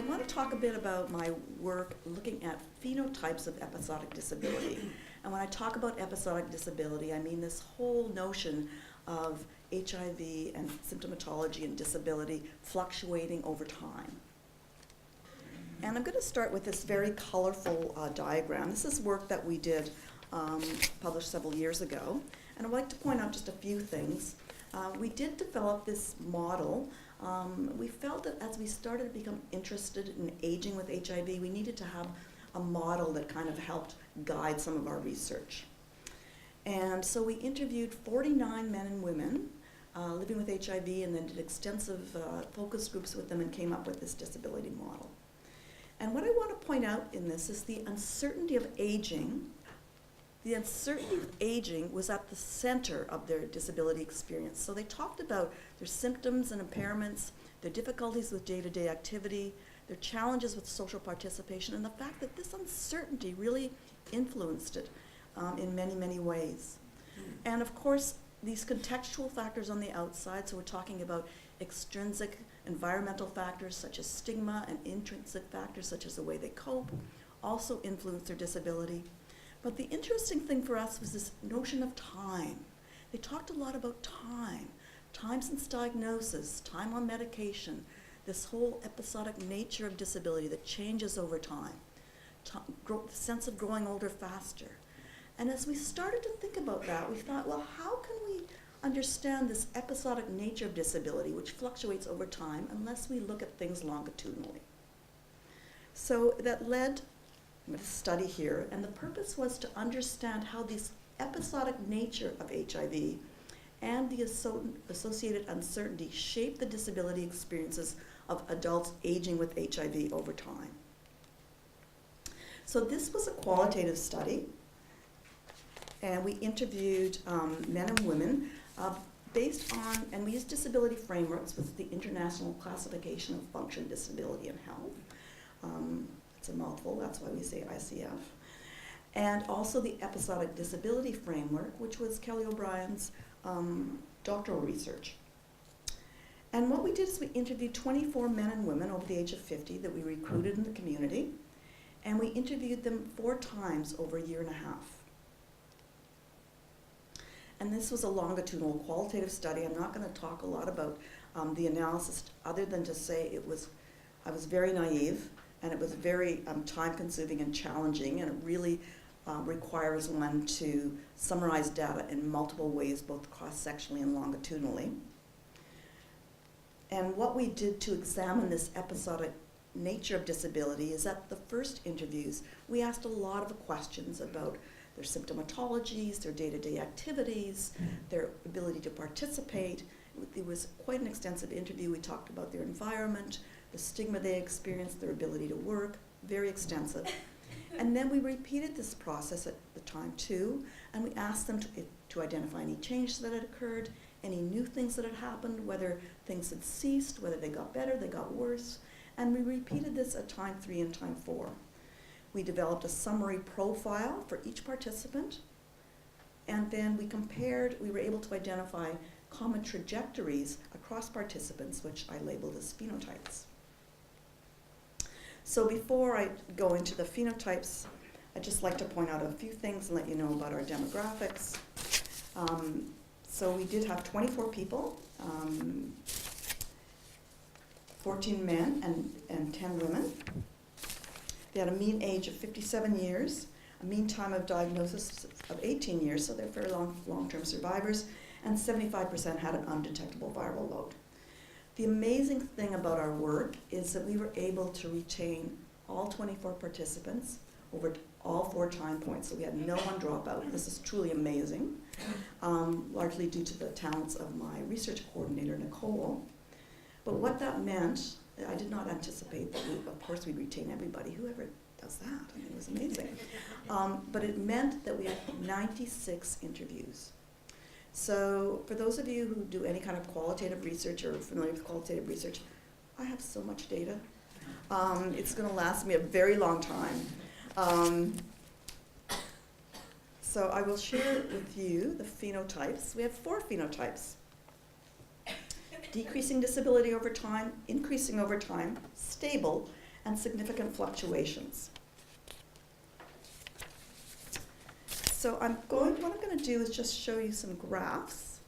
want to talk a bit about my work looking at phenotypes of episodic disability. And when I talk about episodic disability, I mean this whole notion of HIV and symptomatology and disability fluctuating over time. And I'm going to start with this very colorful diagram. This is work that we did, published several years ago. And I'd like to point out just a few things. We did develop this model. We felt that as we started to become interested in aging with HIV, we needed to have a model that kind of helped guide some of our research. And so we interviewed 49 men and women living with HIV and then did extensive focus groups with them and came up with this disability model. And what I want to point out in this is the uncertainty of aging. The uncertainty of aging was at the center of their disability experience. So they talked about their symptoms and impairments, their difficulties with day-to-day activity, their challenges with social participation, and the fact that this uncertainty really influenced it in many, many ways. And of course, these contextual factors on the outside, so we're talking about extrinsic environmental factors such as stigma and intrinsic factors such as the way they cope, also influence their disability. But the interesting thing for us was this notion of time. They talked a lot about time since diagnosis, time on medication, this whole episodic nature of disability that changes over time, the sense of growing older faster. And as we started to think about that, we thought, well, how can we understand this episodic nature of disability, which fluctuates over time, unless we look at things longitudinally? So that led to a study here, and the purpose was to understand how this episodic nature of HIV and the associated uncertainty shape the disability experiences of adults aging with HIV over time. So this was a qualitative study, and we interviewed men and women based on, and we used disability frameworks with the International Classification of Function, Disability, and Health. It's a mouthful, that's why we say ICF. And also the Episodic Disability Framework, which was Kelly O'Brien's doctoral research. And what we did is we interviewed 24 men and women over the age of 50 that we recruited in the community, and we interviewed them 4 times over a year and a half. And this was a longitudinal qualitative study. I'm not going to talk a lot about the analysis other than to say I was very naive, and it was very time-consuming and challenging, and it really requires one to summarize data in multiple ways, both cross-sectionally and longitudinally. And what we did to examine this episodic nature of disability is at the first interviews, we asked a lot of questions about their symptomatologies, their day-to-day activities, their ability to participate. It was quite an extensive interview. We talked about their environment, the stigma they experienced, their ability to work, very extensive. And then we repeated this process at the time too, and we asked them to identify any changes that had occurred, any new things that had happened, whether things had ceased, whether they got better, they got worse. And we repeated this at time 3 and time 4. We developed a summary profile for each participant, and then we were able to identify common trajectories across participants, which I labeled as phenotypes. So before I go into the phenotypes, I'd just like to point out a few things and let you know about our demographics. So we did have 24 people, 14 men and 10 women. They had a mean age of 57 years, a mean time of diagnosis of 18 years, so they're very long-term survivors, and 75% had an undetectable viral load. The amazing thing about our work is that we were able to retain all 24 participants over all 4 time points, so we had no one drop out. This is truly amazing, largely due to the talents of my research coordinator, Nicole. But what that meant, I did not anticipate that of course we'd retain everybody. Whoever does that? I mean, it was amazing. But it meant that we had 96 interviews. So for those of you who do any kind of qualitative research or are familiar with qualitative research, I have so much data. It's going to last me a very long time. So I will share with you the phenotypes. We have 4 phenotypes. Decreasing disability over time, increasing over time, stable, and significant fluctuations. So what I'm going to do is just show you some graphs.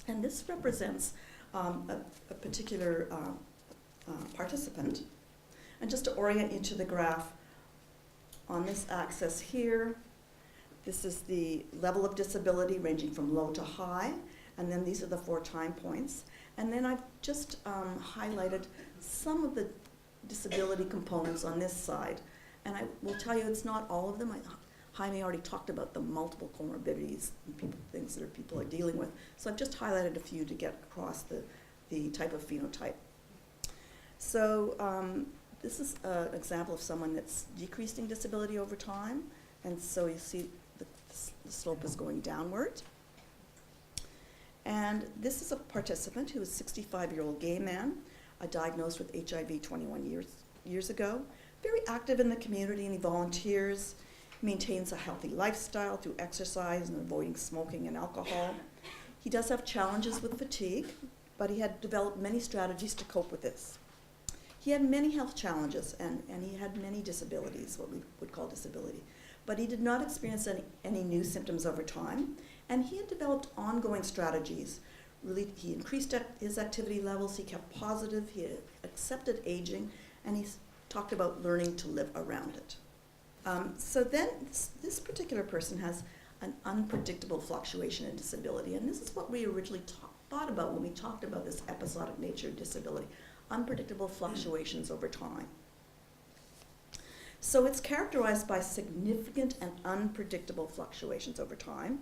And this represents a particular participant. And just to orient you to the graph, on this axis here, this is the level of disability ranging from low to high, and then these are the 4 time points. And then I've just highlighted some of the disability components on this side. And I will tell you it's not all of them. Jaime already talked about the multiple comorbidities and things that people are dealing with. So I've just highlighted a few to get across the type of phenotype. So this is an example of someone that's decreasing disability over time. And so you see the slope is going downward. And this is a participant who is a 65-year-old gay man, diagnosed with HIV 21 years ago. Very active in the community, and he volunteers, maintains a healthy lifestyle through exercise and avoiding smoking and alcohol. He does have challenges with fatigue, but he had developed many strategies to cope with this. He had many health challenges, and he had many disabilities, what we would call disability. But he did not experience any new symptoms over time, and he had developed ongoing strategies. Really, he increased his activity levels, he kept positive, he accepted aging, and he talked about learning to live around it. So then this particular person has an unpredictable fluctuation in disability, and this is what we originally thought about when we talked about this episodic nature of disability, unpredictable fluctuations over time. So it's characterized by significant and unpredictable fluctuations over time.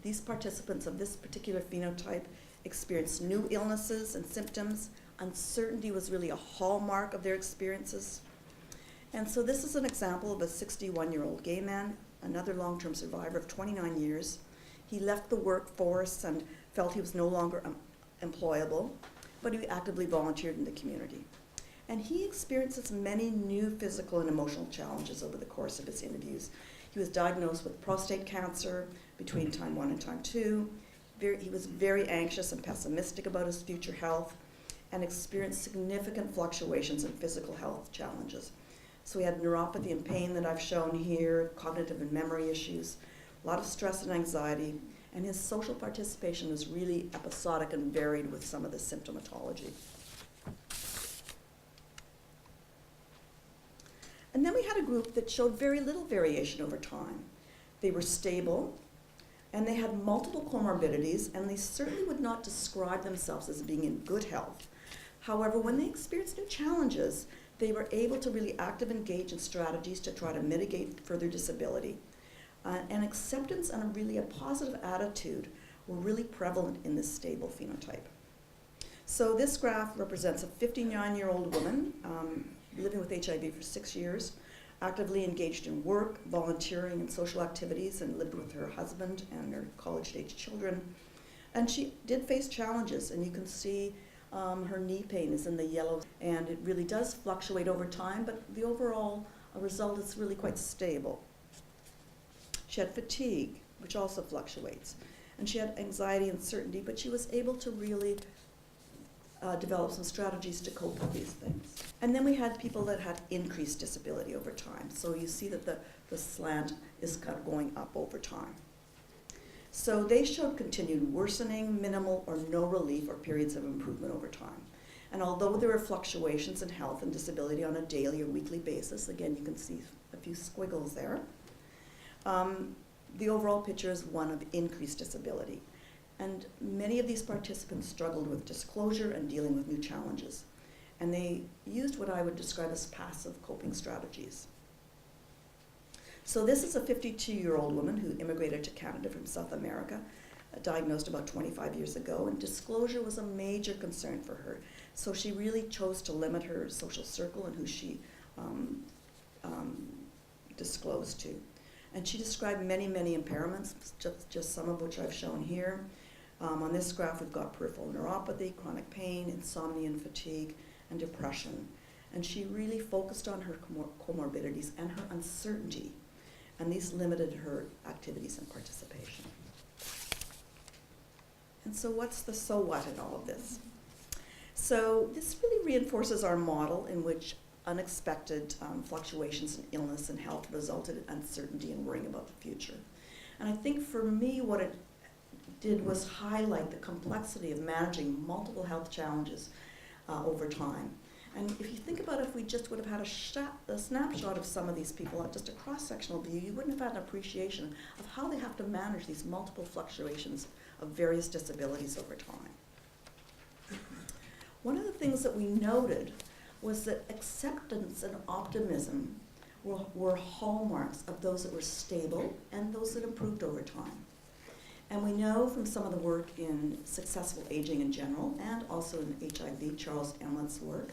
These participants of this particular phenotype experienced new illnesses and symptoms. Uncertainty was really a hallmark of their experiences. And so this is an example of a 61-year-old gay man, another long-term survivor of 29 years. He left the workforce and felt he was no longer employable, but he actively volunteered in the community. And he experiences many new physical and emotional challenges over the course of his interviews. He was diagnosed with prostate cancer between time 1 and time 2. He was very anxious and pessimistic about his future health and experienced significant fluctuations in physical health challenges. So he had neuropathy and pain that I've shown here, cognitive and memory issues, a lot of stress and anxiety, and his social participation was really episodic and varied with some of the symptomatology. And then we had a group that showed very little variation over time. They were stable, and they had multiple comorbidities, and they certainly would not describe themselves as being in good health. However, when they experienced new challenges, they were able to really actively engage in strategies to try to mitigate further disability. And acceptance and a positive attitude were really prevalent in this stable phenotype. So this graph represents a 59-year-old woman living with HIV for 6 years, actively engaged in work, volunteering, and social activities, and lived with her husband and her college-age children. And she did face challenges, and you can see her knee pain is in the yellow, and it really does fluctuate over time, but the overall result is really quite stable. She had fatigue, which also fluctuates, and she had anxiety and uncertainty, but she was able to really develop some strategies to cope with these things. And then we had people that had increased disability over time. So you see that the slant is kind of going up over time. So they showed continued worsening, minimal or no relief, or periods of improvement over time. And although there were fluctuations in health and disability on a daily or weekly basis, again, you can see a few squiggles there, the overall picture is one of increased disability. And many of these participants struggled with disclosure and dealing with new challenges. And they used what I would describe as passive coping strategies. So this is a 52-year-old woman who immigrated to Canada from South America, diagnosed about 25 years ago, and disclosure was a major concern for her. So she really chose to limit her social circle and who she disclosed to. And she described many, many impairments, just some of which I've shown here. On this graph, we've got peripheral neuropathy, chronic pain, insomnia and fatigue, and depression. And she really focused on her comorbidities and her uncertainty, and these limited her activities and participation. And so what's the so what in all of this? So this really reinforces our model in which unexpected fluctuations in illness and health resulted in uncertainty and worrying about the future. And I think for me what it did was highlight the complexity of managing multiple health challenges over time. And if you think about it, if we just would have had a snapshot of some of these people, just a cross-sectional view, you wouldn't have had an appreciation of how they have to manage these multiple fluctuations of various disabilities over time. One of the things that we noted was that acceptance and optimism were hallmarks of those that were stable and those that improved over time. And we know from some of the work in successful aging in general, and also in HIV, Charles Emmlett's work,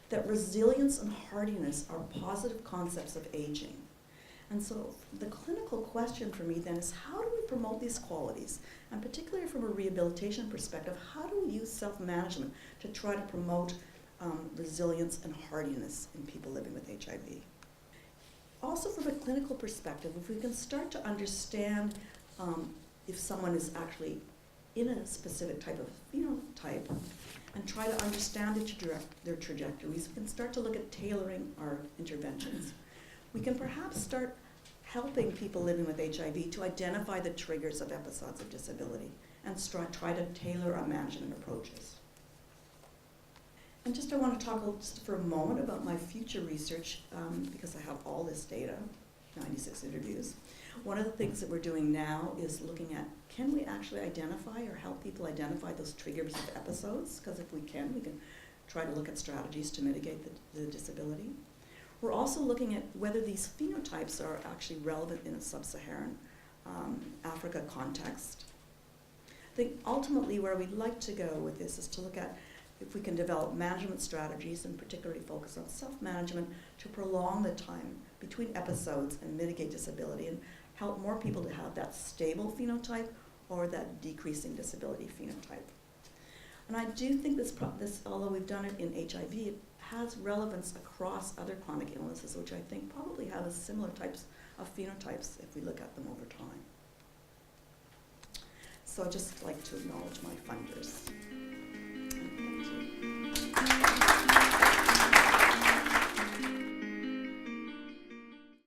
that resilience and hardiness are positive concepts of aging. And so the clinical question for me then is, how do we promote these qualities? And particularly from a rehabilitation perspective, how do we use self-management to try to promote resilience and hardiness in people living with HIV? Also from a clinical perspective, if we can start to understand if someone is actually in a specific type of phenotype and try to understand their trajectories, we can start to look at tailoring our interventions. We can perhaps start helping people living with HIV to identify the triggers of episodes of disability and try to tailor our management approaches. And I want to talk just for a moment about my future research, because I have all this data, 96 interviews. One of the things that we're doing now is looking at, can we actually identify or help people identify those triggers of episodes? Because if we can try to look at strategies to mitigate the disability. We're also looking at whether these phenotypes are actually relevant in a sub-Saharan Africa context. I think ultimately where we'd like to go with this is to look at if we can develop management strategies and particularly focus on self-management to prolong the time between episodes and mitigate disability and help more people to have that stable phenotype or that decreasing disability phenotype. And I do think this, although we've done it in HIV, it has relevance across other chronic illnesses, which I think probably have a similar types of phenotypes if we look at them over time. So I'd just like to acknowledge my funders.